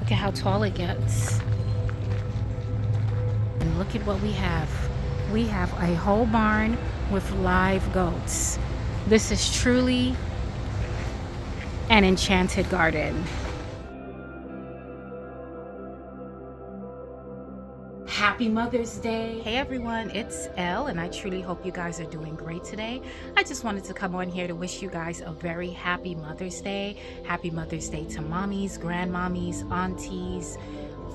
Look at how tall it gets. And look at what we have. We have a whole barn with live goats. This is truly an enchanted garden. Happy Mother's Day. Hey everyone, it's Elle, and I truly hope you guys are doing great today. I just wanted to come on here to wish you guys a very happy Mother's Day. Happy Mother's Day to mommies, grandmommies, aunties,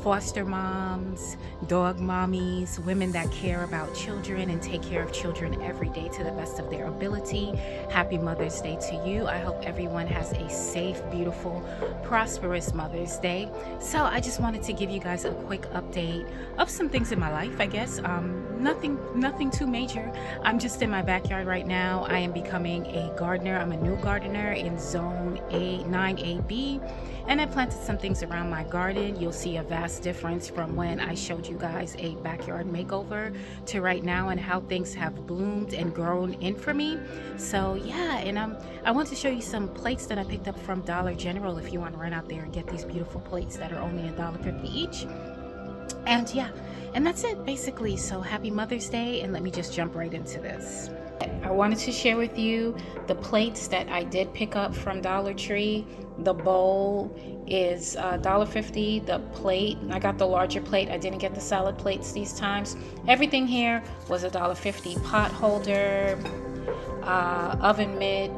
foster moms, dog mommies, women that care about children and take care of children every day to the best of their ability. Happy Mother's Day to you. I hope everyone has a safe, beautiful, prosperous Mother's Day. So I just wanted to give you guys a quick update of some things in my life, I guess. Nothing too major. I'm just in my backyard right now. I am becoming a gardener. I'm a new gardener in zone 9AB, and I planted some things around my garden. You'll see a vast difference from when I showed you guys a backyard makeover to right now, and how things have bloomed and grown in for me. So yeah, and I want to show you some plates that I picked up from Dollar General if you want to run out there and get these beautiful plates that are only $1.50 each. And yeah, and that's it basically. So happy Mother's Day, and let me just jump right into this. I wanted to share with you the plates that I did pick up from Dollar Tree. The bowl is $1.50. The plate, I got the larger plate. I didn't get the salad plates these times. Everything here was $1.50. Pot holder, oven mitt,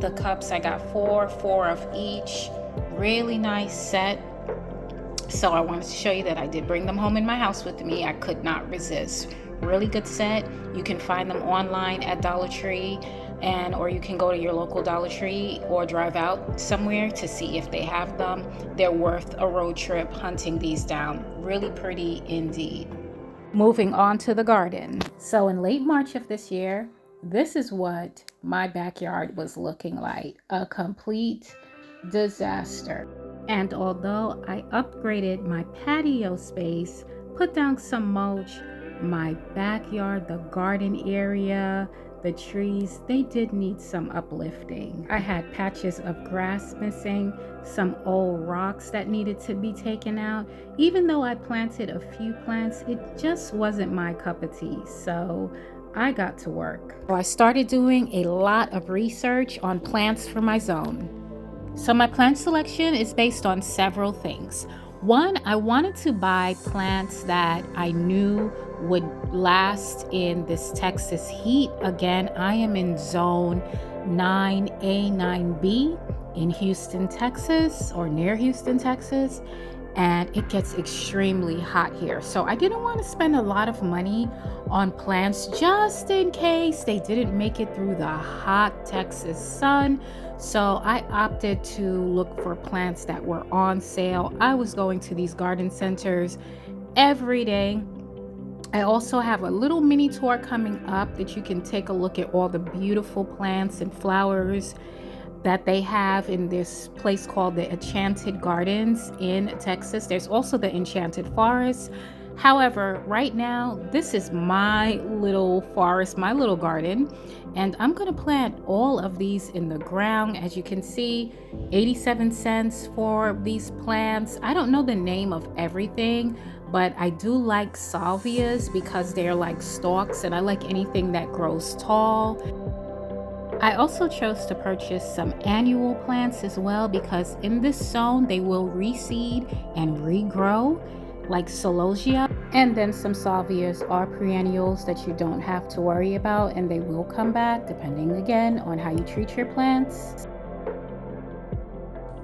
the cups, I got four of each. Really nice set. So I wanted to show you that I did bring them home in my house with me. I could not resist. Really good set. You can find them online at Dollar Tree, or you can go to your local Dollar Tree or drive out somewhere to see if they have them. They're worth a road trip hunting these down. Really pretty indeed. Moving on to the garden. So in late March of this year, this is what my backyard was looking like. A complete disaster. And although I upgraded my patio space, put down some mulch, my backyard, the garden area, the trees, they did need some uplifting. I had patches of grass missing, some old rocks that needed to be taken out. Even though I planted a few plants, it just wasn't my cup of tea. So I got to work. So I started doing a lot of research on plants for my zone. So my plant selection is based on several things. One, I wanted to buy plants that I knew would last in this Texas heat. Again, I am in zone 9A, 9B in Houston, Texas, or near Houston, Texas, and it gets extremely hot here. So I didn't want to spend a lot of money on plants just in case they didn't make it through the hot Texas sun. So I opted to look for plants that were on sale. I was going to these garden centers every day. I also have a little mini tour coming up that you can take a look at all the beautiful plants and flowers that they have in this place called the Enchanted Gardens in Texas. There's also the Enchanted Forest. However, right now, this is my little forest, my little garden, and I'm going to plant all of these in the ground. As you can see, 87 cents for these plants. I don't know the name of everything, but I do like salvias because they're like stalks, and I like anything that grows tall. I also chose to purchase some annual plants as well because in this zone they will reseed and regrow, like celosia. And then some salvias are perennials that you don't have to worry about, and they will come back depending again on how you treat your plants.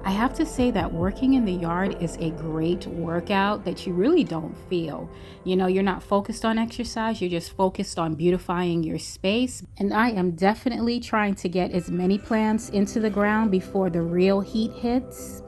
I have to say that working in the yard is a great workout that you really don't feel. You know, you're not focused on exercise, you're just focused on beautifying your space. And I am definitely trying to get as many plants into the ground before the real heat hits.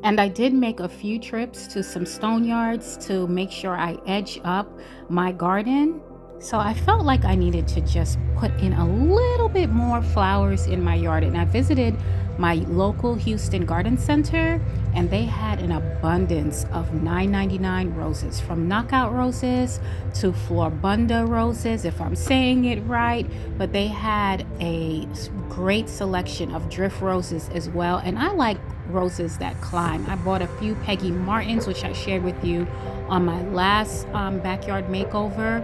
And I did make a few trips to some stone yards to make sure I edge up my garden. So I felt like I needed to just put in a little bit more flowers in my yard. And I visited my local Houston garden center, and they had an abundance of $9.99 roses, from knockout roses to floribunda roses, if I'm saying it right. But they had a great selection of drift roses as well. And I like roses that climb. I bought a few Peggy Martins, which I shared with you on my last backyard makeover,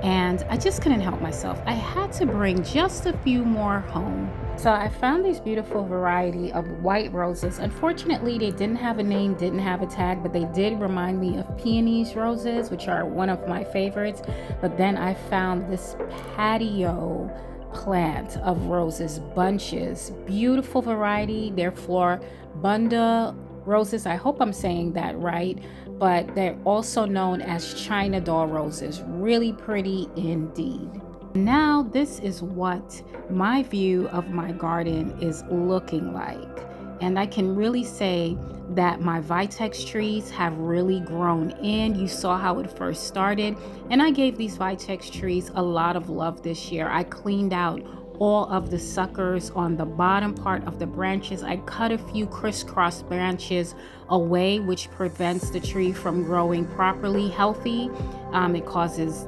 and I just couldn't help myself. I had to bring just a few more home. So I found this beautiful variety of white roses. Unfortunately, they didn't have a name, didn't have a tag, but they did remind me of peonies roses, which are one of my favorites. But then I found this patio plant of roses, bunches, beautiful variety. They're floribunda roses. I hope I'm saying that right, but they're also known as China doll roses. Really pretty indeed. Now this is what my view of my garden is looking like. And I can really say that my Vitex trees have really grown in. You saw how it first started. And I gave these Vitex trees a lot of love this year. I cleaned out all of the suckers on the bottom part of the branches. I cut a few crisscross branches away, which prevents the tree from growing properly healthy. It causes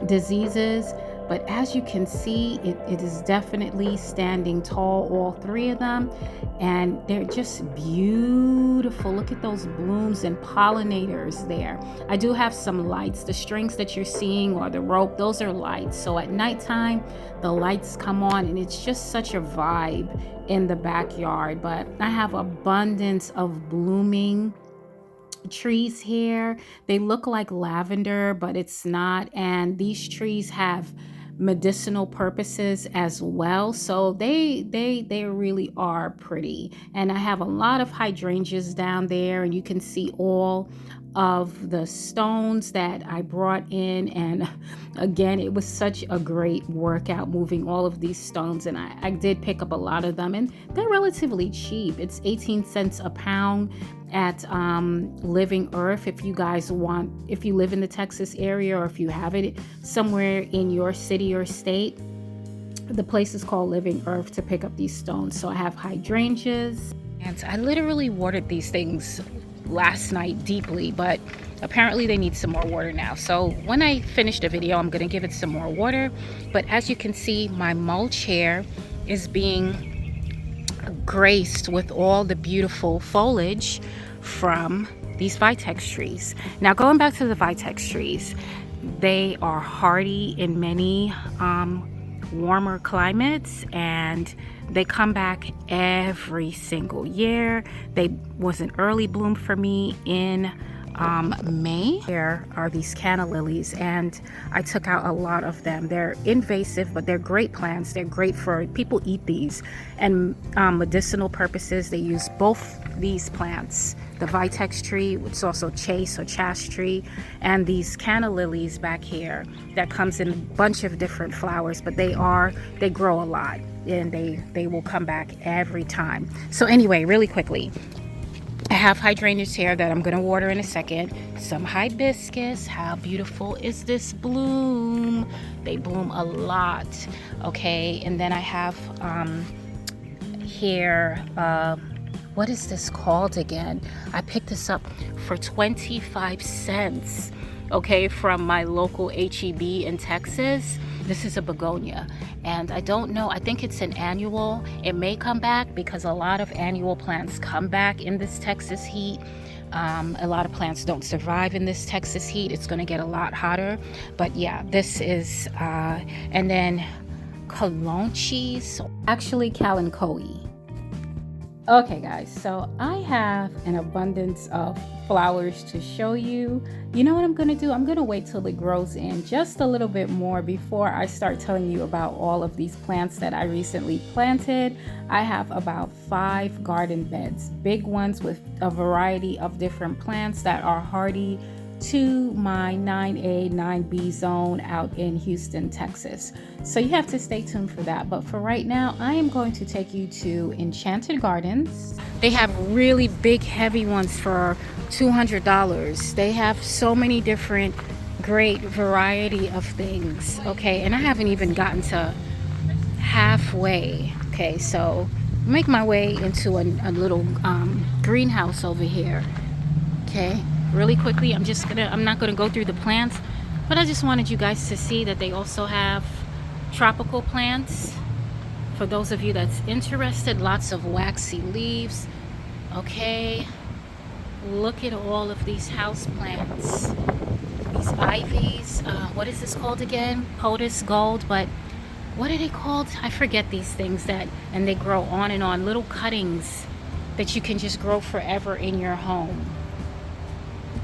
diseases, but as you can see, it is definitely standing tall, all three of them, and they're just beautiful. Look at those blooms and pollinators there. I do have some lights. The strings that you're seeing or the rope, those are lights. So at nighttime, the lights come on and it's just such a vibe in the backyard. But I have abundance of blooming trees here. They look like lavender, but it's not. And these trees have medicinal purposes as well, so they really are pretty. And I have a lot of hydrangeas down there, and you can see all of the stones that I brought in. And again, it was such a great workout moving all of these stones, and I did pick up a lot of them, and they're relatively cheap. It's 18 cents a pound at Living Earth. If you guys want, if you live in the Texas area, or if you have it somewhere in your city or state, the place is called Living Earth to pick up these stones. So I have hydrangeas, and I literally watered these things last night deeply, but apparently they need some more water now. So when I finish the video, I'm gonna give it some more water. But as you can see, my mulch here is being graced with all the beautiful foliage from these Vitex trees. Now, going back to the Vitex trees, they are hardy in many warmer climates, and they come back every single year. They was an early bloom for me in May. There are these canna lilies, and I took out a lot of them. They're invasive, but they're great plants. They're great for people eat these, and medicinal purposes. They use both these plants, the Vitex tree, which is also chase or chaste tree, and these canna lilies back here that comes in a bunch of different flowers, but they grow a lot, and they will come back every time. So anyway, really quickly, I have hydrangeas here that I'm going to water in a second. Some hibiscus. How beautiful is this bloom? They bloom a lot. Okay, and then I have here, what is this called again? I picked this up for 25 cents, okay, from my local HEB in Texas. This is a begonia, and I don't know, I think it's an annual. It may come back because a lot of annual plants come back in this Texas heat. A lot of plants don't survive in this Texas heat. It's going to get a lot hotter, but yeah, this is and then calonchis, actually kalanchoe. Okay guys, so I have an abundance of flowers to show you. You know what I'm gonna do? I'm gonna wait till it grows in just a little bit more before I start telling you about all of these plants that I recently planted. I have about 5 garden beds, big ones with a variety of different plants that are hardy to my 9A, 9B zone out in Houston, Texas. So you have to stay tuned for that. But for right now, I am going to take you to Enchanted Gardens. They have really big, heavy ones for $200. They have so many different great variety of things. Okay, and I haven't even gotten to halfway. Okay, so make my way into a little greenhouse over here. Okay. Really quickly, I'm not gonna go through the plants, but I just wanted you guys to see that they also have tropical plants. For those of you that's interested, lots of waxy leaves. Okay, look at all of these house plants. These ivies. What is this called again? POTUS gold, but what are they called? I forget these things and they grow on and on. Little cuttings that you can just grow forever in your home.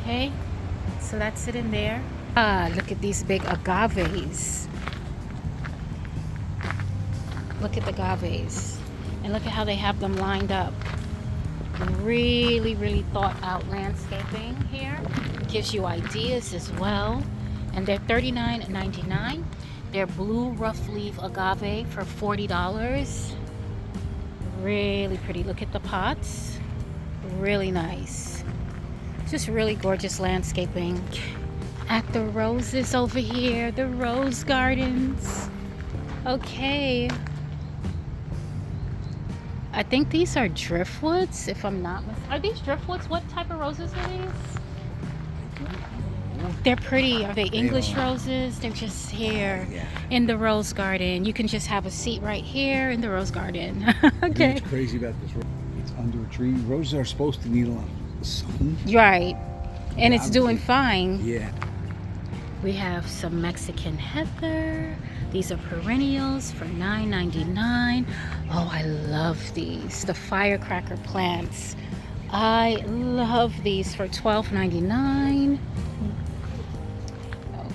Okay, so that's it in there. Look at these big agaves. Look at the agaves. And look at how they have them lined up. Really, really thought out landscaping here. Gives you ideas as well. And they're $39.99. They're blue rough leaf agave for $40. Really pretty. Look at the pots. Really nice. Just really gorgeous landscaping. At the roses over here, the rose gardens. Okay. I think these are driftwoods, if I'm not mistaken. Are these driftwoods? What type of roses are these? They're pretty. Are they English roses? They're just here in the rose garden. You can just have a seat right here in the rose garden. Okay. What's crazy about this rose? It's under a tree. Roses are supposed to need a lot of sun. Right. And it's doing fine. Yeah. We have some Mexican heather. These are perennials for $9.99. Oh, I love these. The firecracker plants. I love these for $12.99.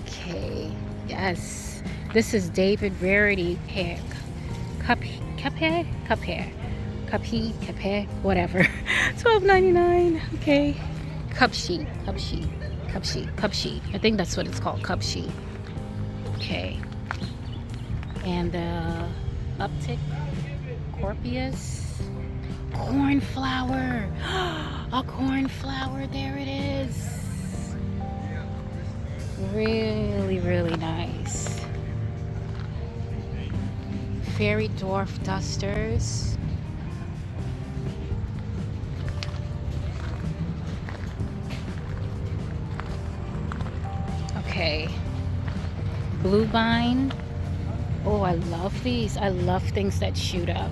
Okay, yes. This is David Rarity hair. Cup hair, whatever. $12.99. Okay. Cup sheet. I think that's what it's called, cup sheet. Okay. And the uptick Corpius. Cornflower. A cornflower, there it is. Really, really nice. Fairy dwarf dusters. Okay. Bluevine. Oh, I love these. I love things that shoot up.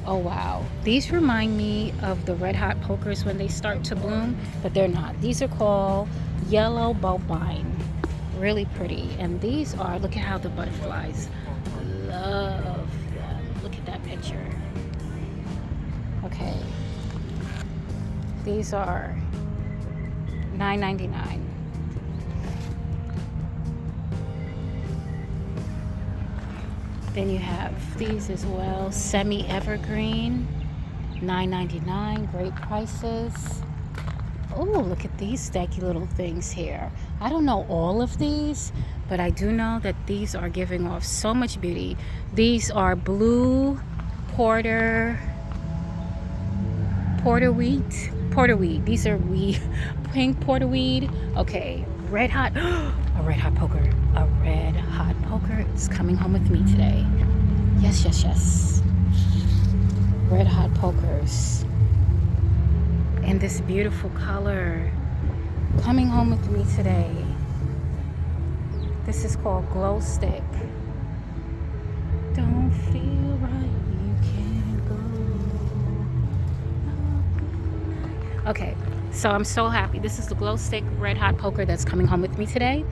Oh, wow. These remind me of the red hot pokers when they start to bloom, but they're not. These are called yellow bulbine. Really pretty. And these are, look at how the butterflies. Love them. Look at that picture. Okay. These are $9.99. Then you have these as well, semi-evergreen, $9.99, great prices. Oh, look at these stacky little things here. I don't know all of these, but I do know that these are giving off so much beauty. These are blue porterweed. These are pink porterweed. Okay, red hot. A red hot poker. A red hot poker is coming home with me today. Yes. Red hot pokers. And this beautiful color. Coming home with me today. This is called Glow Stick. Don't feel right, you can't go. Okay, so I'm so happy. This is the Glow Stick Red Hot Poker that's coming home with me today.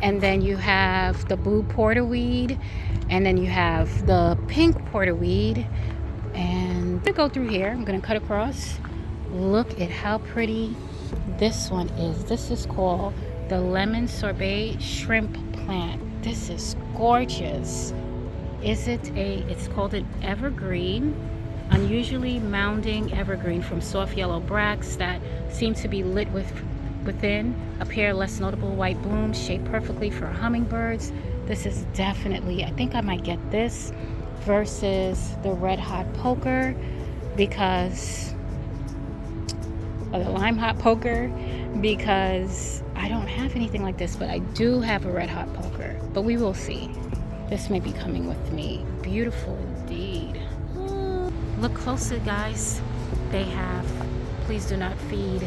And then you have the blue porterweed, and then you have the pink porterweed. And to go through here, I'm gonna cut across. Look at how pretty this one is. This is called the lemon sorbet shrimp plant. This is gorgeous. It's called an evergreen, unusually mounding evergreen from soft yellow bracts that seem to be lit within a pair of less notable white blooms shaped perfectly for hummingbirds. This is definitely, I think I might get this versus the red hot poker because, or the lime hot poker, because I don't have anything like this, but I do have a red hot poker, but we will see. This may be coming with me. Beautiful indeed. Look closer, guys. They have Please Do Not Feed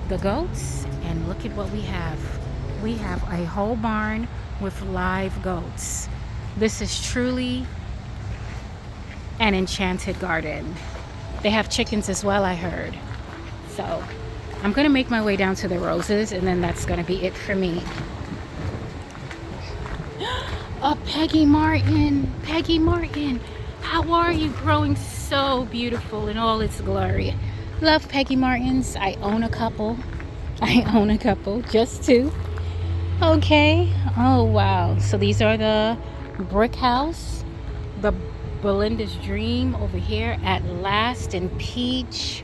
the Goats, and look at what we have. We have a whole barn with live goats. This is truly an enchanted garden. They have chickens as well, I heard. So I'm gonna make my way down to the roses, and then that's gonna be it for me. Oh, Peggy Martin, Peggy Martin, how are you? Growing so beautiful in all its glory. Love Peggy Martins. I own a couple. I own a couple, just two. Okay. Oh, wow. So these are the brick house, the Belinda's Dream over here at last in peach.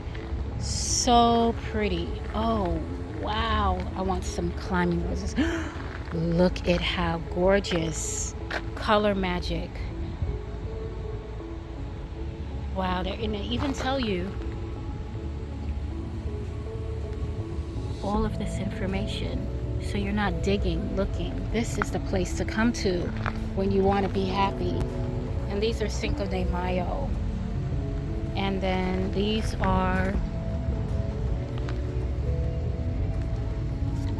So pretty. Oh, wow. I want some climbing roses. Look at how gorgeous. Color magic. Wow. And they even tell you all of this information. So you're not digging, looking. This is the place to come to when you want to be happy. And these are Cinco de Mayo. And then these are,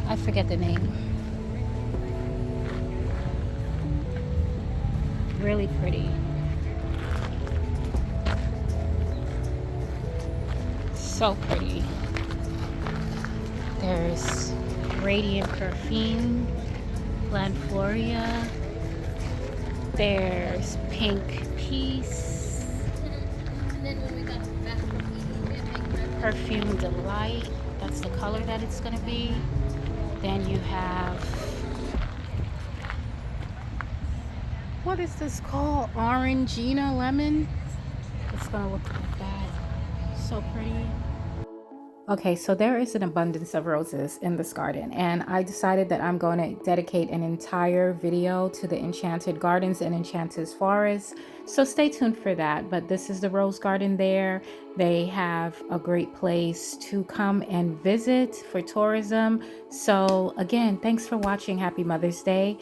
I forget the name. Really pretty. So pretty. There's Radiant Perfume, Glanforia. There's Pink Peace, Perfume Delight. That's the color that it's going to be. Then you have, what is this called? Orangina Lemon. It's going to look like that. So pretty. Okay, so there is an abundance of roses in this garden, and I decided that I'm going to dedicate an entire video to the Enchanted Gardens and Enchanted Forest. So stay tuned for that. But this is the rose garden there. They have a great place to come and visit for tourism. So again, thanks for watching. Happy Mother's Day.